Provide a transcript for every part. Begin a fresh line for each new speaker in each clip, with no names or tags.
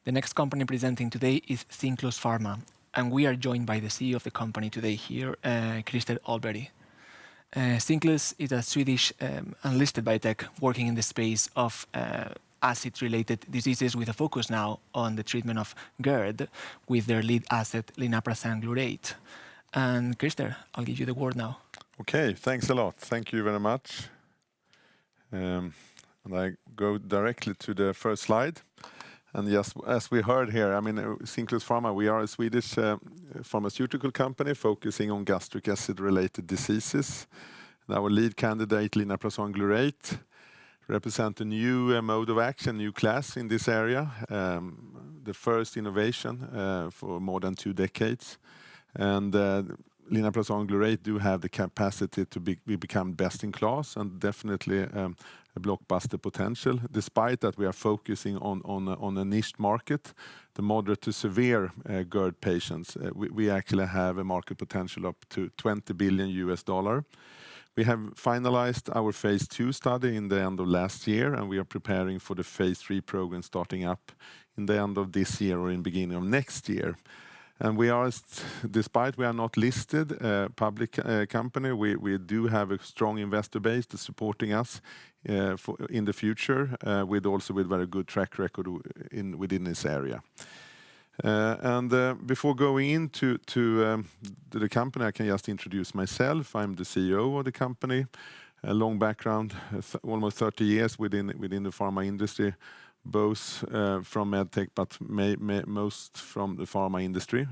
The next company presenting today is Cinclus Pharma, and we are joined by the CEO of the company today here, Christer Ahlberg. Cinclus is a Swedish unlisted biotech working in the space of acid-related diseases with a focus now on the treatment of GERD with their lead asset, linaprazan glurate. And Christer, I'll give you the word now.
Okay, thanks a lot. Thank you very much. And I go directly to the first slide. And yes, as we heard here, I mean, Cinclus Pharma, we are a Swedish pharmaceutical company focusing on gastric acid-related diseases. And our lead candidate, linaprazan glurate, represent a new mode of action, new class in this area. The first innovation for more than 2 decades. And linaprazan glurate do have the capacity to become best in class and definitely a blockbuster potential, despite that we are focusing on a niche market, the moderate to severe GERD patients. We actually have a market potential up to $20 billion. We have finalized our phase 2 study in the end of last year, and we are preparing for the phase 3 program starting up in the end of this year or in beginning of next year. And we are, despite we are not listed public company, we do have a strong investor base that's supporting us in the future, with very good track record within this area. Before going into the company, I can just introduce myself. I'm the CEO of the company. A long background, almost 30 years within the pharma industry, both from medtech, but most from the pharma industry.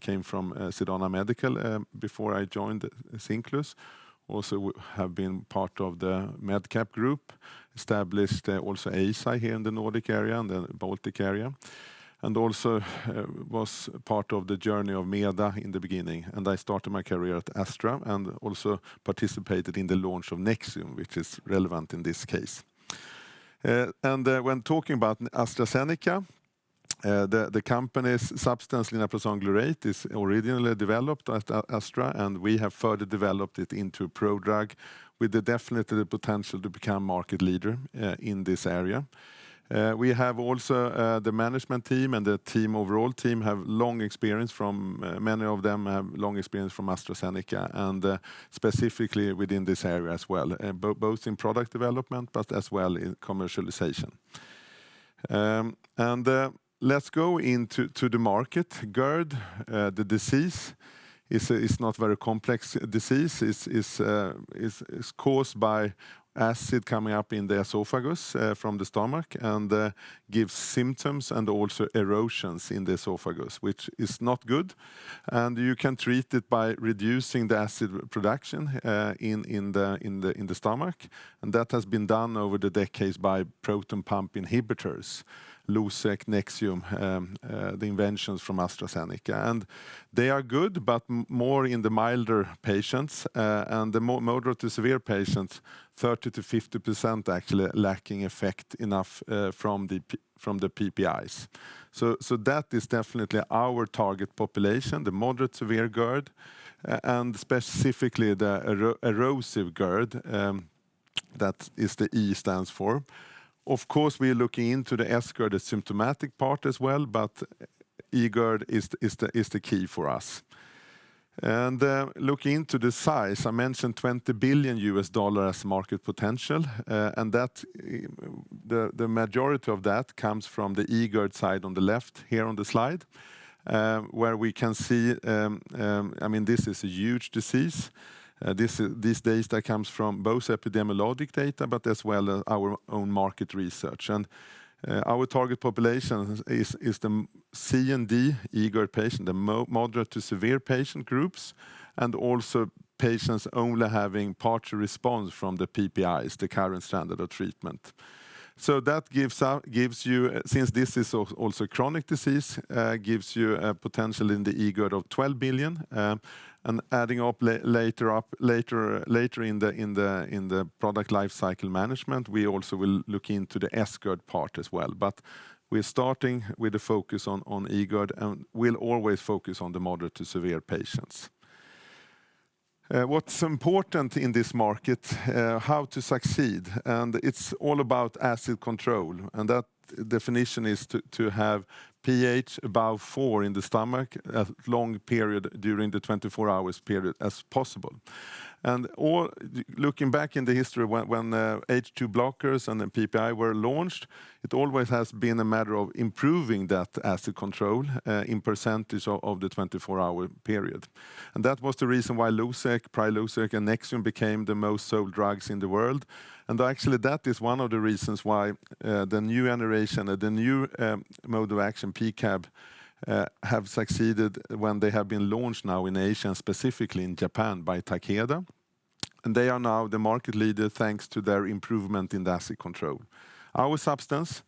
Came from Sedana Medical before I joined Cinclus. Also have been part of the MedCap group, established also ASI here in the Nordic area and the Baltic area. And also was part of the journey of MEDA in the beginning. And I started my career at Astra and also participated in the launch of Nexium, which is relevant in this case. When talking about AstraZeneca, the company's substance linaprazan glurate is originally developed at Astra, and we have further developed it into a prodrug with the definitely potential to become market leader in this area. We have also the management team and the overall team have long experience from, many of them have long experience from AstraZeneca and specifically within this area as well, both in product development but as well in commercialization. Let's go into the market. GERD, the disease, is not very complex disease. It's caused by acid coming up in the esophagus from the stomach and gives symptoms and also erosions in the esophagus, which is not good. And you can treat it by reducing the acid production in the stomach, and that has been done over the decades by proton pump inhibitors. Losec, Nexium, the inventions from AstraZeneca. And they are good, but more in the milder patients, and the more moderate to severe patients, 30 to 50% actually lacking effect enough from the PPIs. So that is definitely our target population, the moderate severe GERD, and specifically the erosive GERD, that is the E stands for. Of course, we are looking into the S-GERD, the symptomatic part as well, but E-GERD is the key for us. And looking into the size, I mentioned $20 billion as market potential, and that the majority of that comes from the E-GERD side on the left here on the slide, where we can see, I mean, this is a huge disease. These data comes from both epidemiologic data, but as well as our own market research. And our target population is the C and D E-GERD patient, the moderate to severe patient groups, and also patients only having partial response from the PPIs, the current standard of treatment. So that gives you, since this is also a chronic disease, gives you a potential in the E-GERD of 12 billion, and adding up later in the product life cycle management, we also will look into the S-GERD part as well. But we're starting with a focus on E-GERD, and we'll always focus on the moderate to severe patients. What's important in this market, how to succeed, and it's all about acid control, and definition is to have pH above 4 in the stomach a long period during the 24 hours period as possible. And looking back in the history when H2 blockers and the PPI were launched, it always has been a matter of improving that acid control in percentage of the 24-hour period. And that was the reason why Losec, Prilosec and Nexium became the most sold drugs in the world. And actually that is one of the reasons why the new generation, the new mode of action, PCAB, have succeeded when they have been launched now in Asia, and specifically in Japan by Takeda. And they are now the market leader thanks to their improvement in the acid control. Our substance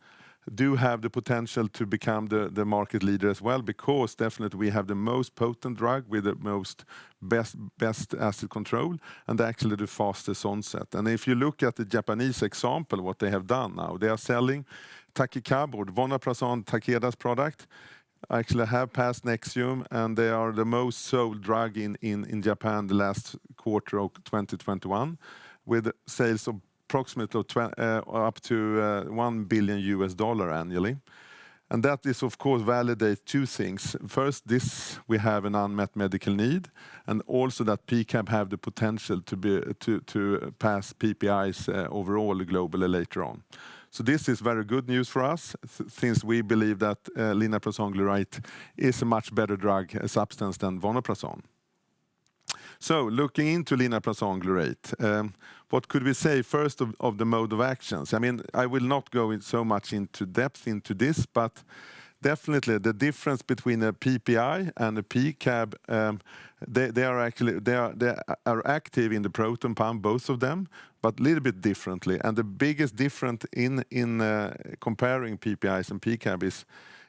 do have the potential to become the market leader as well, because definitely we have the most potent drug with the most best acid control and actually the fastest onset. And if you look at the Japanese example, what they have done now, they are selling Takecabord, vonoprazan, Takeda's product, actually have passed Nexium, and they are the most sold drug in Japan the last quarter of 2021, with sales of approximately up to $1 billion annually. And that is, of course, validates two things. First, we have an unmet medical need, and also that PCAB have the potential to pass PPIs overall globally later on. So this is very good news for us, since we believe that linaprazan glurate is a much better drug substance than vonoprazan. So looking into linaprazan glurate, what could we say first of the mode of actions? I mean, I will not go in so much into depth into this, but definitely the difference between a PPI and a PCAB, they are active in the proton pump, both of them, but a little bit differently. And the biggest difference in comparing PPIs and PCAB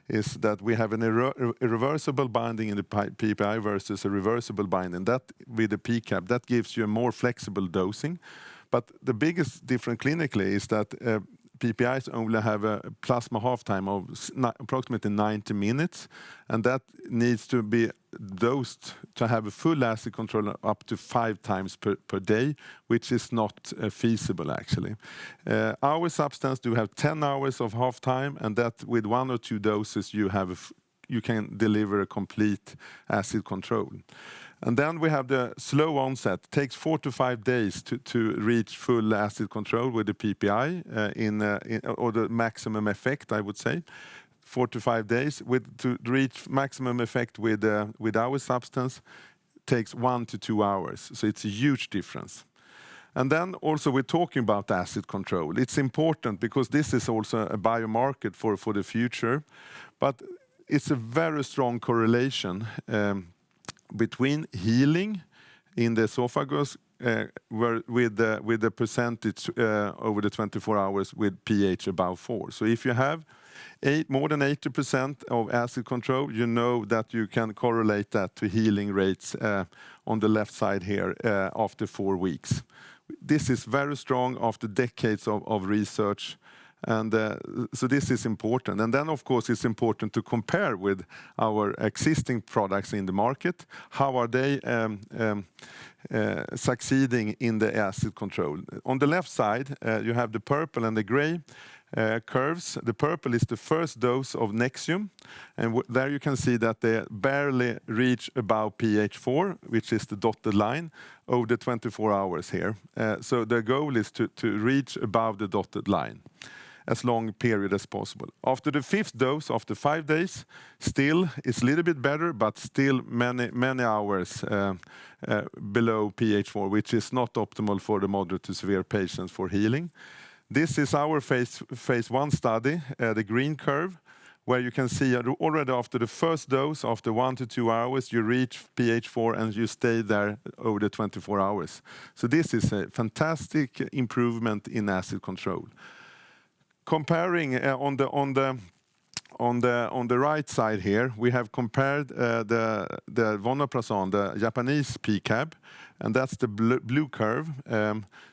is that we have an irreversible binding in the PPI versus a reversible binding. That with the PCAB, that gives you a more flexible dosing. But the biggest difference clinically is that PPIs only have a plasma half-time of approximately 90 minutes, and that needs to be dosed to have a full acid control up to 5 times per day, which is not feasible actually. Our substance do have 10 hours of half-time, and that with 1 or 2 doses you can deliver a complete acid control. And then we have the slow onset. It takes 4 to 5 days to reach full acid control with the PPI or the maximum effect, I would say. 4 to 5 days. To reach maximum effect with our substance takes 1 to 2 hours. So it's a huge difference. And then also we're talking about acid control. It's important because this is also a biomarker for the future. But it's a very strong correlation between healing in the esophagus with the percentage over the 24 hours with pH above 4. So if you have more than 80% of acid control, you know that you can correlate that to healing rates on the left side here after 4 weeks. This is very strong after decades of research. And so this is important. And then, of course, it's important to compare with our existing products in the market. How are they succeeding in the acid control? On the left side, you have the purple and the gray curves. The purple is the first dose of Nexium. And there you can see that they barely reach above pH 4, which is the dotted line, over the 24 hours here. So the goal is to reach above the dotted line as long period as possible. After the 5th dose, after 5 days, still it's a little bit better, but still many hours below pH 4, which is not optimal for the moderate to severe patients for healing. This is our phase 1 study, the green curve, where you can see already after the first dose, after 1 to 2 hours, you reach pH 4 and you stay there over the 24 hours. So this is a fantastic improvement in acid control. Comparing on the right side here, we have compared the vonoprazan, the Japanese PCAB, and that's the blue curve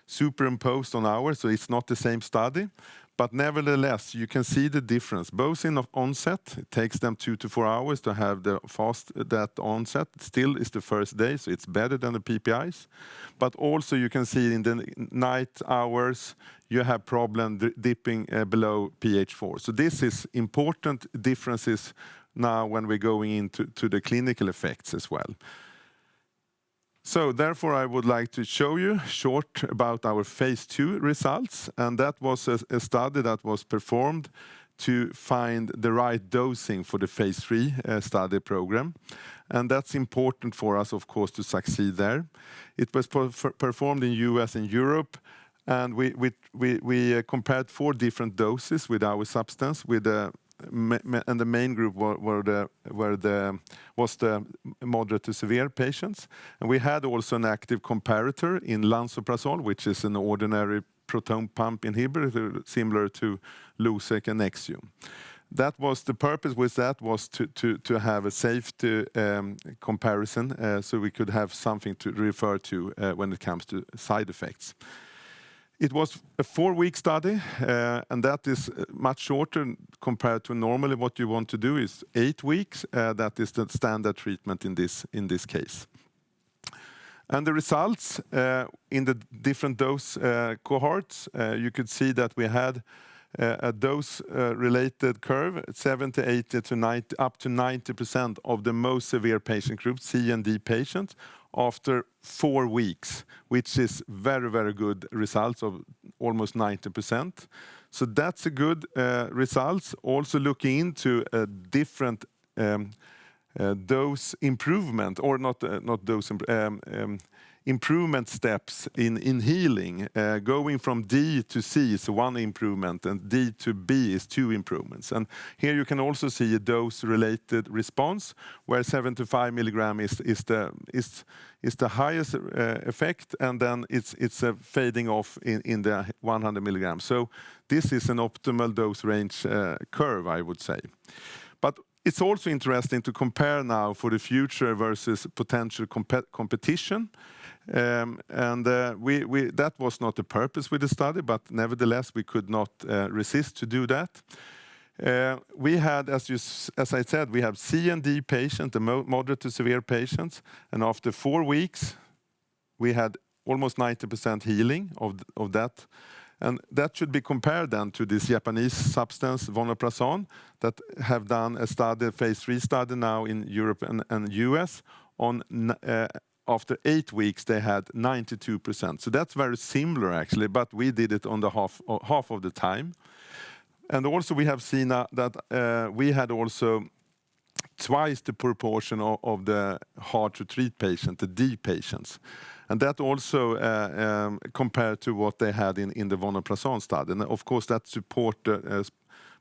superimposed on ours, so it's not the same study. But nevertheless, you can see the difference, both in onset. It takes them 2 to 4 hours to have that onset. Still is the first day, so it's better than the PPIs. But also you can see in the night hours, you have problem dipping below pH 4. So this is important differences now when we're going into the clinical effects as well. So therefore, I would like to show you short about our phase 2 results, and that was a study that was performed to find the right dosing for the phase 3 study program. And that's important for us, of course, to succeed there. It was performed in US and Europe, and we compared 4 different doses with our substance, and the main group was the moderate to severe patients. And we had also an active comparator in lansoprazole, which is an ordinary proton pump inhibitor similar to Losec and Nexium. That was the purpose with that was to have a safety comparison, so we could have something to refer to when it comes to side effects. It was a 4-week study, and that is much shorter compared to normally what you want to do is 8 weeks. That is the standard treatment in this case. And the results in the different dose cohorts, you could see that we had a dose-related curve, 70, 80 to 90, up to 90% of the most severe patient group, C and D patients, after 4 weeks, which is very, very good results of almost 90%. So that's a good results. Also looking into a different dose improvement, or not dose improvement steps in healing. Going from D to C is 1 improvement, and D to B is 2 improvements. And here you can also see a dose-related response, where 75 milligram is the highest effect, and then it's fading off in the 100 milligrams. So this is an optimal dose range curve, I would say. But it's also interesting to compare now for the future versus potential competition. That was not the purpose with the study, but nevertheless, we could not resist to do that. We had, as I said, we have C and D patients, the moderate to severe patients, and after 4 weeks, we had almost 90% healing of that. And that should be compared then to this Japanese substance, vonoprazan, that have done a study, phase 3 study now in Europe and US. After 8 weeks, they had 92%. So that's very similar, actually, but we did it on the half of the time. And also we have seen that we had also twice the proportion of the hard-to-treat patients, the D patients. And that also compared to what they had in the vonoprazan study. And of course, that support the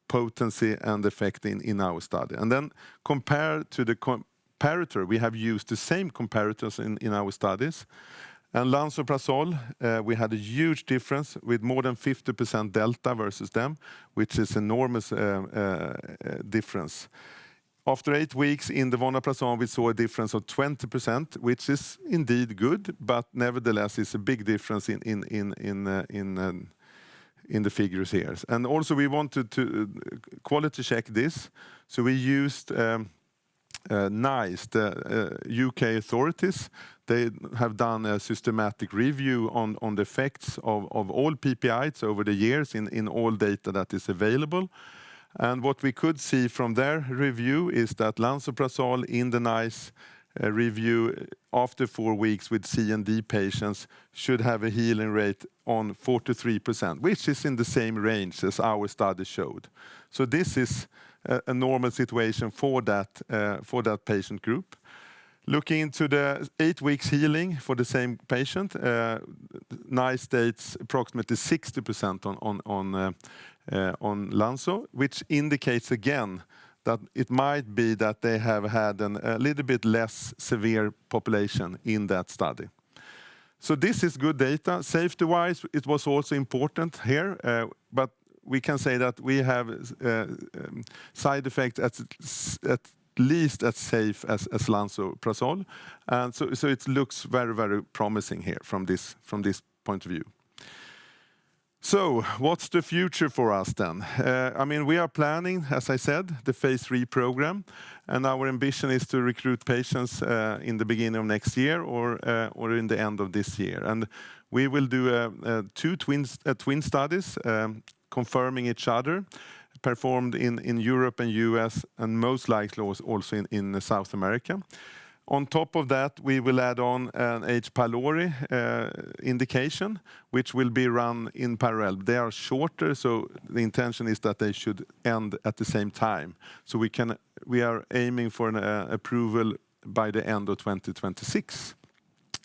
potency and effect in our study. And then compared to the comparator, we have used the same comparators in our studies. And lansoprazole, we had a huge difference with more than 50% delta versus them, which is enormous difference. After 8 weeks in the vonoprazan, we saw a difference of 20%, which is indeed good, but nevertheless, it's a big difference in the figures here. And also, we wanted to quality check this, so we used NICE, the UK authorities. They have done a systematic review on the effects of all PPIs over the years in all data that is available. And what we could see from their review is that lansoprazole in the NICE review after 4 weeks with C and D patients should have a healing rate on 43%, which is in the same range as our study showed. So this is a normal situation for that patient group. Looking into the 8 weeks healing for the same patient, NICE states approximately 60% on Lanso, which indicates again that it might be that they have had a little bit less severe population in that study. So this is good data. Safety-wise, it was also important here, but we can say that we have side effects at least as safe as lansoprazole, and so it looks very, very promising here from this point of view. So, what's the future for us then? I mean, we are planning, as I said, the phase 3 program, and our ambition is to recruit patients in the beginning of next year or in the end of this year. And we will do two twin studies confirming each other, performed in Europe and US, and most likely also in South America. On top of that, we will add on an H. pylori indication, which will be run in parallel. They are shorter, so the intention is that they should end at the same time. So we are aiming for an approval by the end of 2026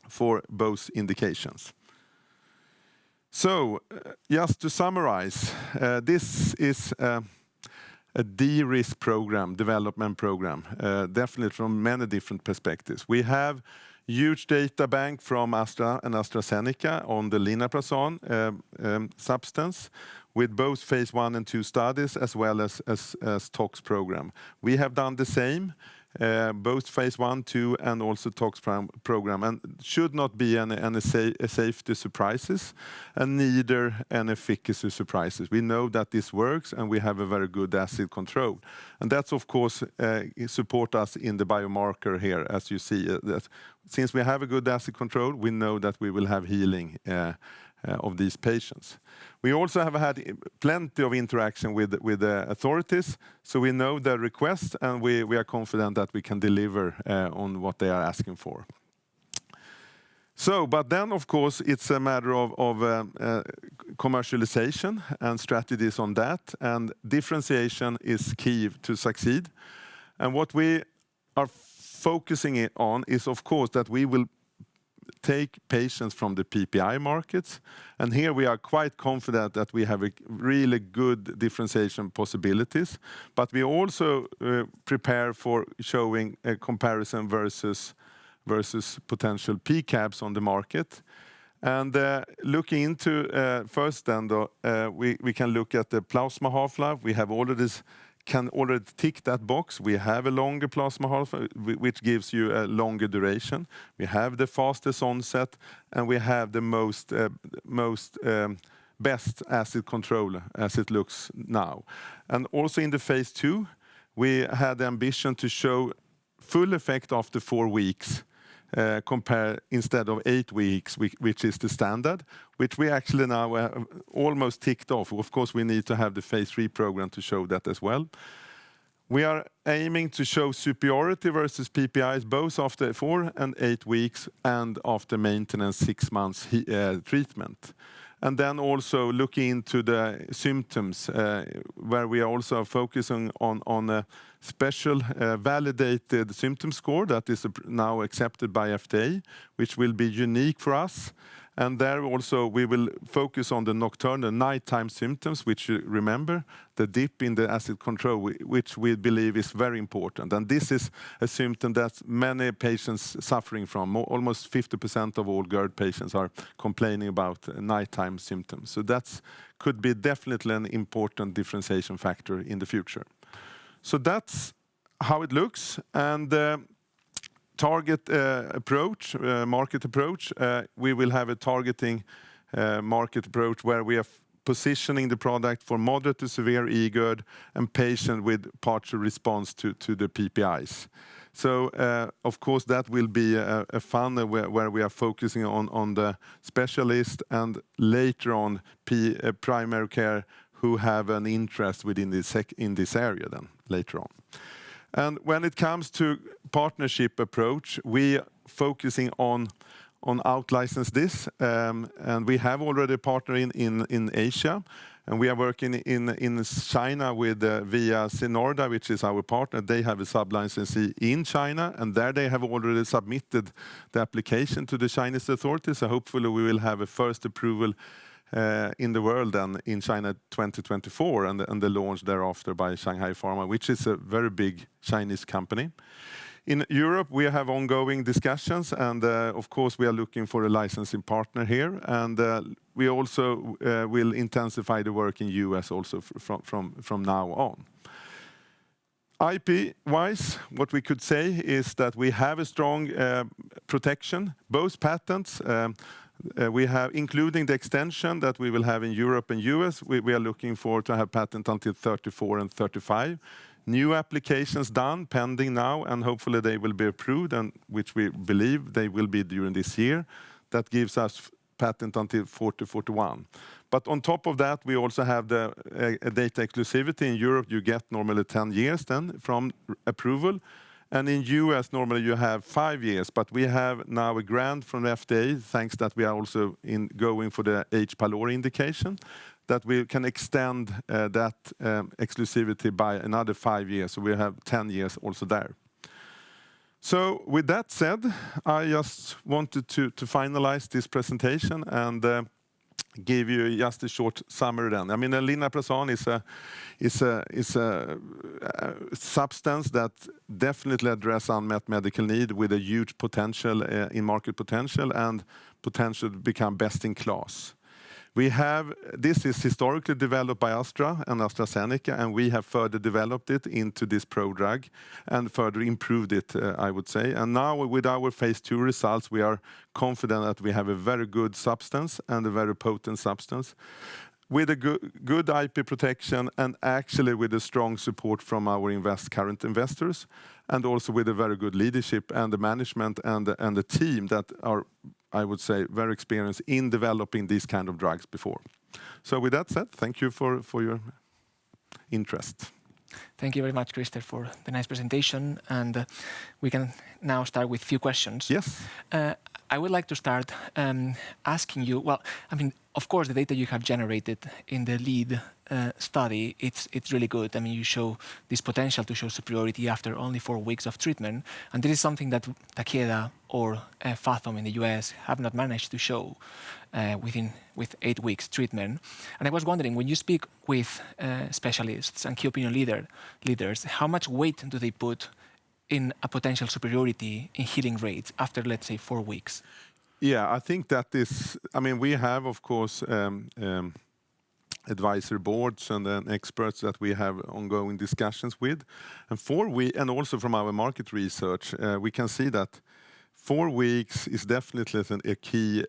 for both indications. So, just to summarize, this is a de-risk program, development program, definitely from many different perspectives. We have huge data bank from Astra and AstraZeneca on the linaprazan substance, with both phase 1 and 2 studies as well as tox program. We have done the same, both phase 1, 2, and also tox program, and should not be any safety surprises, and neither any efficacy surprises. We know that this works, and we have a very good acid control. And that's, of course, support us in the biomarker here, as you see. That since we have a good acid control, we know that we will have healing of these patients. We also have had plenty of interaction with the authorities, so we know their request, and we are confident that we can deliver on what they are asking for. So, but then, of course, it's a matter of commercialization and strategies on that, and differentiation is key to succeed. And what we are focusing on is, of course, that we will take patients from the PPI markets, and here we are quite confident that we have a really good differentiation possibilities, but we also prepare for showing a comparison versus potential PCABs on the market. And looking into first then, we can look at the plasma half-life. We have can already tick that box. We have a longer plasma half-life, which gives you a longer duration. We have the fastest onset, and we have the most best acid control as it looks now. And also in the phase 2, we had the ambition to show full effect after 4 weeks, instead of 8 weeks, which is the standard, which we actually now almost ticked off. Of course, we need to have the phase 3 program to show that as well. We are aiming to show superiority versus PPIs, both after 4 and 8 weeks and after maintenance 6 months treatment. And then also looking into the symptoms, where we are also focusing on a special validated symptom score that is now accepted by FDA, which will be unique for us. And there also we will focus on the nocturnal nighttime symptoms, which you remember, the dip in the acid control, which we believe is very important. And this is a symptom that many patients suffering from. Almost 50% of all GERD patients are complaining about nighttime symptoms. So that could be definitely an important differentiation factor in the future. So that's how it looks. And target approach, market approach, we will have a targeting market approach where we are positioning the product for moderate to severe e-GERD and patient with partial response to the PPIs. So, of course, that will be a funnel where we are focusing on the specialist and later on primary care who have an interest within in this area then later on. And when it comes to partnership approach, we are focusing on out-license this, and we have already a partner in Asia, and we are working in China with via Sinorda, which is our partner. They have a sub-licensee in China, and there they have already submitted the application to the Chinese authorities. So hopefully we will have a first approval in the world then in China 2024, and the launch thereafter by Shanghai Pharma, which is a very big Chinese company. In Europe, we have ongoing discussions, and of course we are looking for a licensing partner here, and we also will intensify the work in US also from now on. IP-wise, what we could say is that we have a strong protection, both patents, We have, including the extension that we will have in Europe and US, we are looking for to have patent until 34 and 35. New applications done, pending now, and hopefully they will be approved, and which we believe they will be during this year. That gives us patent until 40, 41. But on top of that, we also have the data exclusivity. In Europe, you get normally 10 years then from approval. And in US, normally you have 5 years, but we have now a grant from the FDA, thanks that we are also going for the H. pylori indication, that we can extend that exclusivity by another 5 years. So we have 10 years also there. So with that said, I just wanted to finalize this presentation and give you just a short summary then. I mean, linaprazan is a substance that definitely address unmet medical need with a huge potential in market potential and potential to become best in class. This is historically developed by Astra and AstraZeneca, and we have further developed it into this prodrug and further improved it, I would say. And now with our phase 2 results, we are confident that we have a very good substance and a very potent substance with a good IP protection and actually with a strong support from our current investors, and also with a very good leadership and the management and the team that are, I would say, very experienced in developing these kind of drugs before. So with that said, thank you for your interest.
Thank you very much, Christer, for the nice presentation. And we can now start with a few questions.
Yes.
I would like to start asking you, well, I mean, of course, the data you have generated in the lead study, it's really good. I mean, you show this potential to show superiority after only 4 weeks of treatment. And this is something that Takeda or Fathom in the US have not managed to show with 8 weeks treatment. And I was wondering, when you speak with specialists and key opinion leaders, how much weight do they put in a potential superiority in healing rates after, let's say, 4 weeks?
Yeah, I think that is, I mean, we have, of course, advisory boards and then experts that we have ongoing discussions with. And also from our market research, we can see that 4 weeks is definitely a key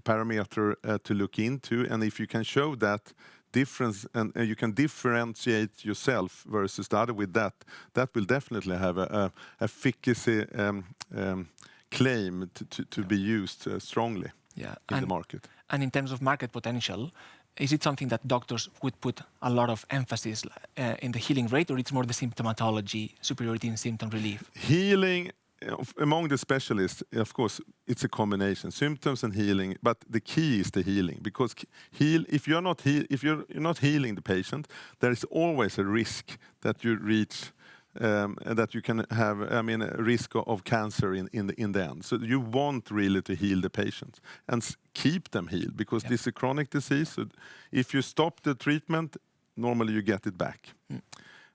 parameter to look into. And if you can show that difference and you can differentiate yourself versus the other with that will definitely have a efficacy claim to be used strongly in the market.
And in terms of market potential, is it something that doctors would put a lot of emphasis in the healing rate, or it's more the symptomatology, superiority in symptom relief?
Healing, among the specialists, of course, it's a combination, symptoms and healing. But the key is the healing, because if you're not healing the patient, there is always a risk that you reach. That you can have, I mean, a risk of cancer in the end. So you want really to heal the patient and keep them healed, because this is a chronic disease. So if you stop the treatment, normally you get it back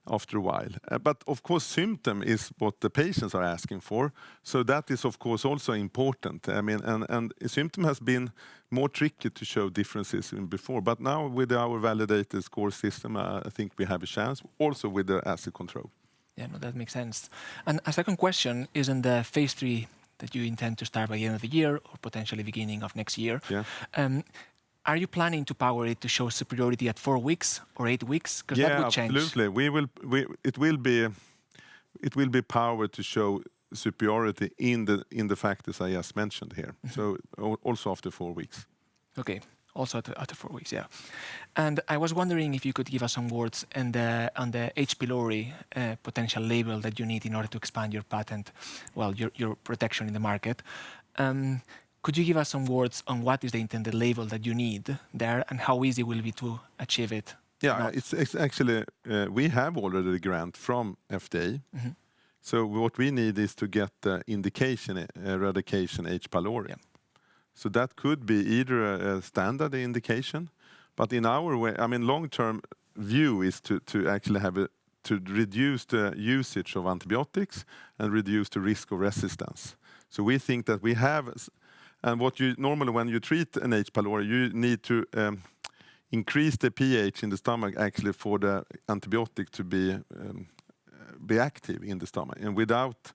after a while. But of course, symptom is what the patients are asking for. So that is, of course, also important. I mean, and symptom has been more tricky to show differences in before. But now with our validated score system, I think we have a chance also with the acid control.
Yeah, no, that makes sense. And a second question is in the phase 3 that you intend to start by the end of the year or potentially beginning of next year.
Yeah.
Are you planning to power it to show superiority at 4 weeks or 8 weeks? Because that would change.
Absolutely. It will be powered to show superiority in the factors I just mentioned here. So also after 4 weeks.
Okay. Also after 4 weeks, yeah. And I was wondering if you could give us some words on the H. pylori potential label that you need in order to expand your patent, well, your protection in the market. Could you give us some words on what is the intended label that you need there and how easy will it be to achieve it?
Yeah, it's actually, we have already the grant from FDA. So what we need is to get the indication, eradication H. pylori. Yeah. So that could be either a standard indication, but in our way, I mean, long-term view is to actually to reduce the usage of antibiotics and reduce the risk of resistance. So we think that we have, and what you normally when you treat an H. pylori, you need to increase the pH in the stomach actually for the antibiotic to be active in the stomach, and without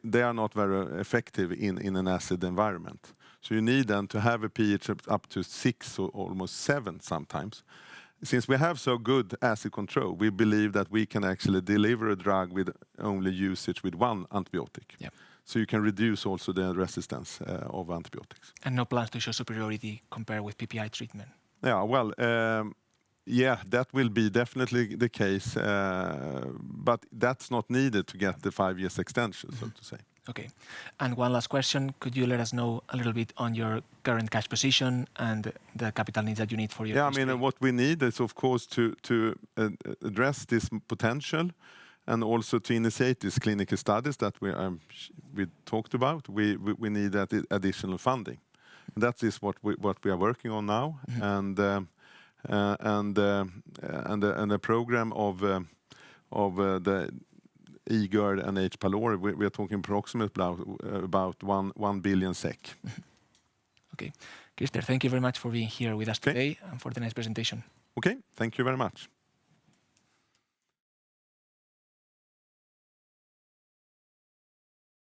they are not very effective in an acid environment. So you need then to have a pH up to 6 or almost 7 sometimes. Since we have so good acid control, we believe that we can actually deliver a drug with only usage with one antibiotic.
Yeah.
So you can reduce also the resistance of antibiotics.
And no plans to show superiority compared with PPI treatment?
Yeah, well, yeah, that will be definitely the case, but that's not needed to get the 5 years extension, so to say.
Okay. And one last question. Could you let us know a little bit on your current cash position and the capital needs that you need for your
Yeah, I mean, what we need is, of course, to address this potential and also to initiate these clinical studies that we talked about. We need that additional funding. And that is what we are working on now. And a program of the eGERD and H. pylori, we are talking approximately about 1 billion SEK.
Okay. Christer, thank you very much for being here with us today and for the nice presentation.
Okay, thank you very much.